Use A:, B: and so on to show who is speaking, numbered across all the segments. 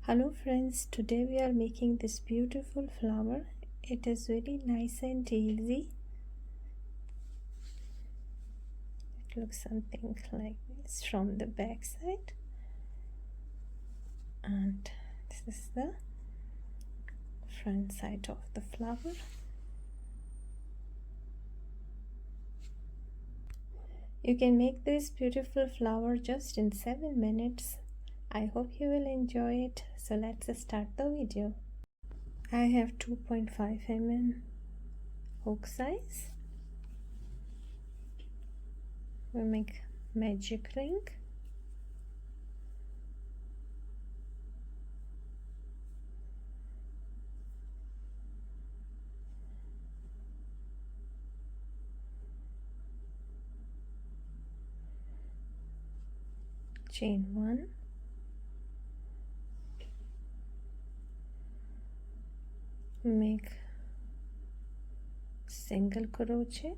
A: Hello friends, today we are making this beautiful flower. It is very nice and easy. It looks something like this from the back side, and this is the front side of the flower. You can make this beautiful flower just in 7 minutes. I hope you will enjoy it. So let's start the video. I have 2.5 mm hook size. We make magic ring. Chain 1, make single crochet,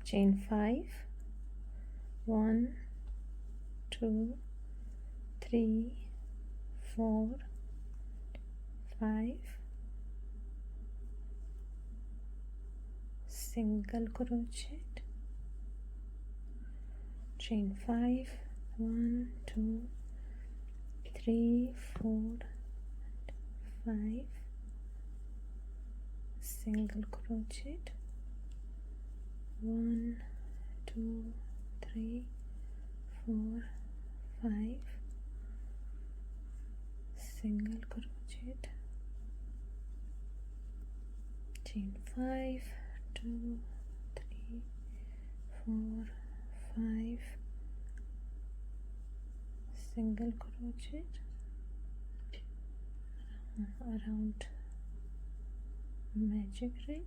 A: chain 5, 1, 2, 3, 4, 5, single crochet, chain 5, 1, 2, 3, 4, 5, single crochet, 1, 2, 3, 4, 5, single crochet, chain 5, 2, 3, 4, 5, single crochet around magic ring.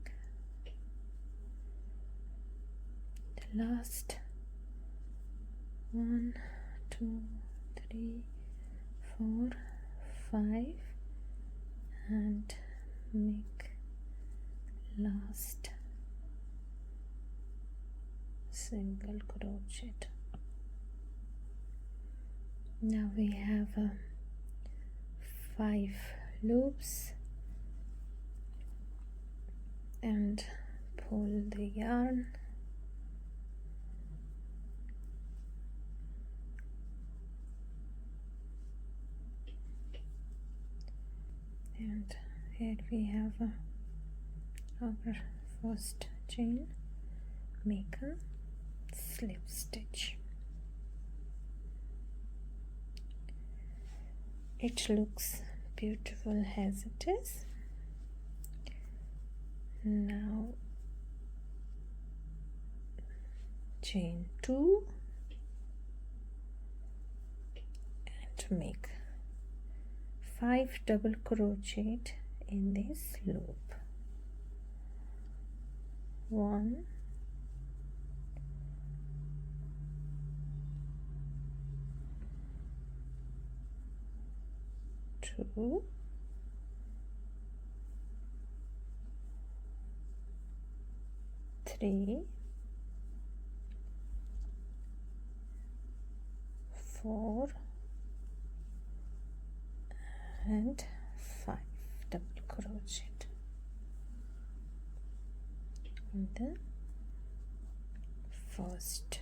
A: The last 1, 2, 3, 4, 5, and make last single crochet. Now we have 5 loops, and pull the yarn and here we have our first chain. Make a slip stitch. It looks beautiful as it is. Now chain 2 and make 5 double crochet in this loop. 1, 2, 3, 4, and 5 double crochet in the first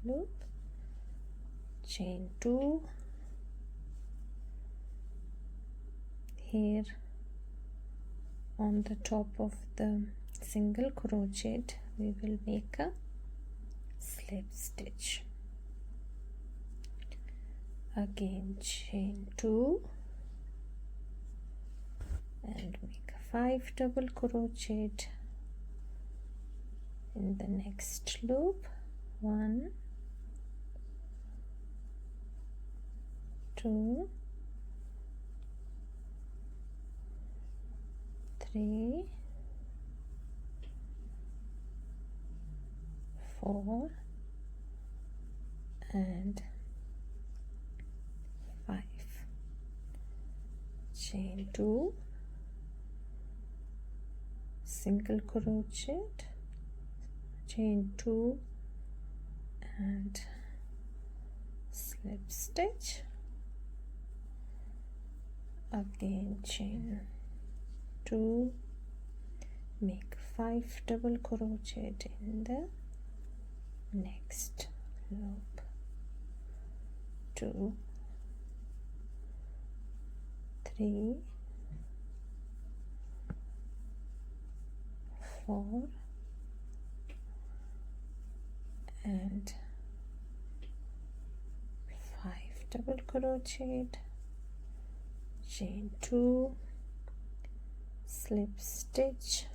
A: loop. Chain 2. Here on the top of the single crochet we will make a slip stitch. Again chain 2 and make 5 double crochet in the next loop. 1, 2, 3, 4, and 5. Chain 2, single crochet, chain 2 and slip stitch, again chain 2, make 5 double crochet in the next loop, 2, 3, 4 and 5 double crochet, chain 2, slip stitch,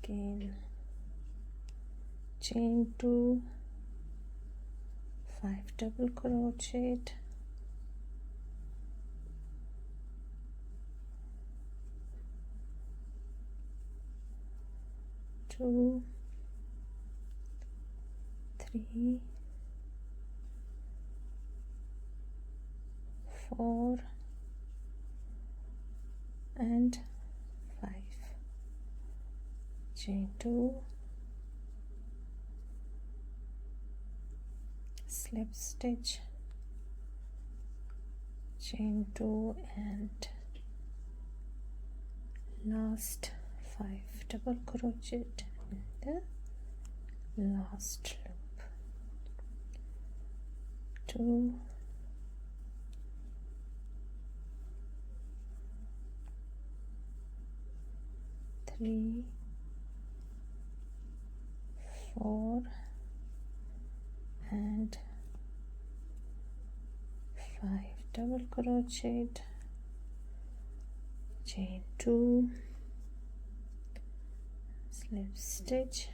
A: again chain 2, 5 double crochet, 2, 3, 4 and 5, chain 2, slip stitch, chain 2 and last 5 double crochet in the last loop, 2, 3, 4 and 5 double crochet, chain 2, slip stitch,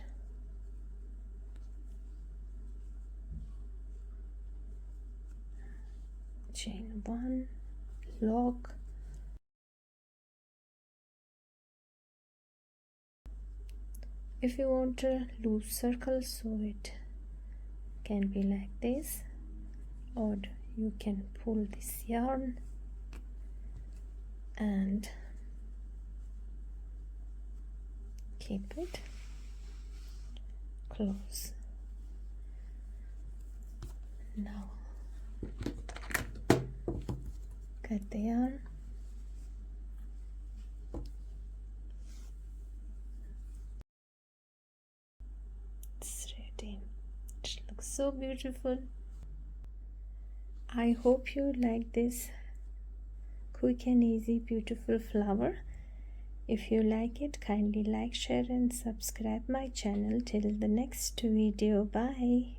A: chain 1, lock, if you want a loose circle so it can be like this, or you can pull this yarn and keep it close. Now cut the yarn, it's ready. It looks so beautiful. I hope you like this quick and easy beautiful flower. If you like it, kindly like, share and subscribe my channel. Till the next video, bye.